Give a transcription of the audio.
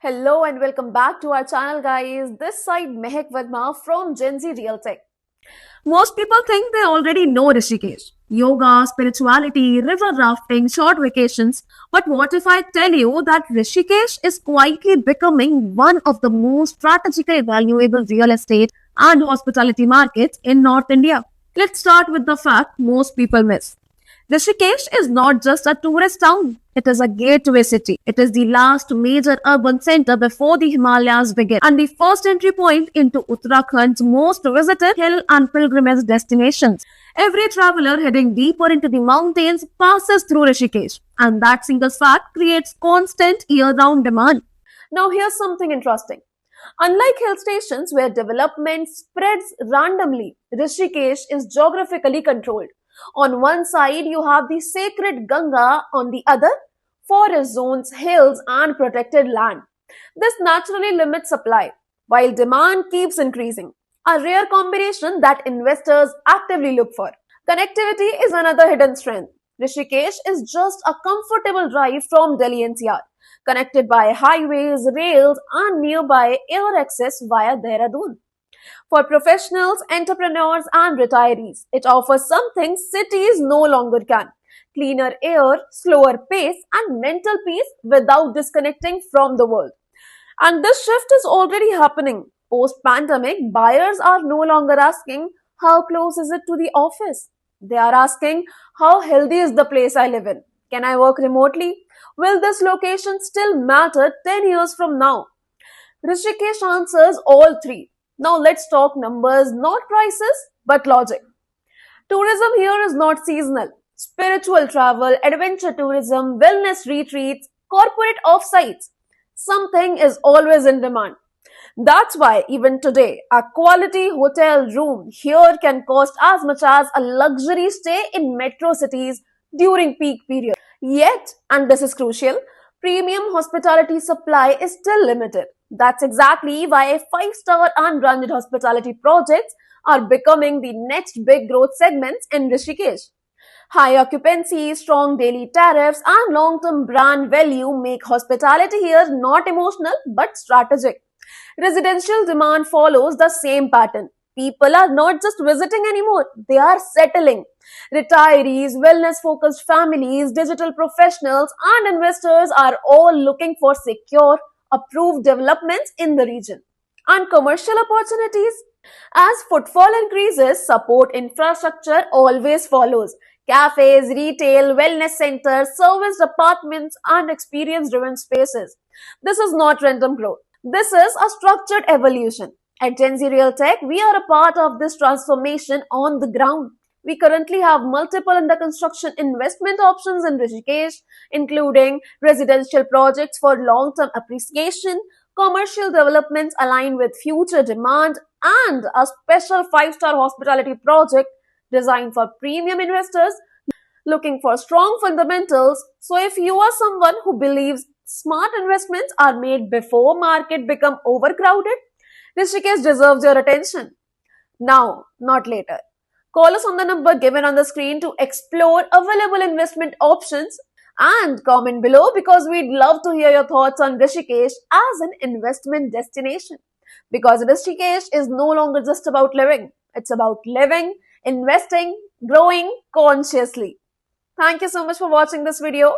Hello and welcome back to our channel, guys. This side Mehak Verma from Gen Z Real Tech. Most people think they already know Rishikesh. Yoga, spirituality, river rafting, short vacations. But what if I tell you that Rishikesh is quietly becoming one of the most strategically valuable real estate and hospitality markets in North India? Let's start with the fact most people miss. Rishikesh is not just a tourist town, it is a gateway city. It is the last major urban center before the Himalayas begin and the first entry point into Uttarakhand's most visited hill and pilgrimage destinations. Every traveler heading deeper into the mountains passes through Rishikesh, and that single fact creates constant year-round demand. Now, here's something interesting. Unlike hill stations where development spreads randomly, Rishikesh is geographically controlled. On one side, you have the sacred Ganga, on the other, forest zones, hills, and protected land. This naturally limits supply, while demand keeps increasing. A rare combination that investors actively look for. Connectivity is another hidden strength. Rishikesh is just a comfortable drive from Delhi NCR, connected by highways, rails, and nearby air access via Dehradun. For professionals, entrepreneurs, and retirees, it offers something cities no longer can: cleaner air, slower pace, and mental peace without disconnecting from the world. And this shift is already happening. Post pandemic, buyers are no longer asking, how close is it to the office? They are asking, how healthy is the place I live in? Can I work remotely? Will this location still matter 10 years from now? Rishikesh answers all three. Now let's talk numbers, not prices, but logic. Tourism here is not seasonal. Spiritual travel, adventure tourism, wellness retreats, corporate offsites. Something is always in demand. That's why even today, a quality hotel room here can cost as much as a luxury stay in metro cities during peak period. Yet, and this is crucial, premium hospitality supply is still limited. That's exactly why five-star and branded hospitality projects are becoming the next big growth segments in Rishikesh. High occupancy, strong daily tariffs, and long-term brand value make hospitality here not emotional but strategic. Residential demand follows the same pattern. People are not just visiting anymore, they are settling. Retirees, wellness focused families, digital professionals, and investors are all looking for secure, approved developments in the region. And commercial opportunities? As footfall increases, support infrastructure always follows. Cafes, retail, wellness centers, serviced apartments, and experience driven spaces. This is not random growth. This is a structured evolution. At Gen Z Real Tech, we are a part of this transformation on the ground. We currently have multiple under construction investment options in Rishikesh, including residential projects for long term appreciation, commercial developments aligned with future demand, and a special five-star hospitality project designed for premium investors looking for strong fundamentals. So if you are someone who believes smart investments are made before market become overcrowded, Rishikesh deserves your attention. Now, not later. Call us on the number given on the screen to explore available investment options and comment below because we'd love to hear your thoughts on Rishikesh as an investment destination. Because Rishikesh is no longer just about living, it's about living, investing, growing consciously. Thank you so much for watching this video.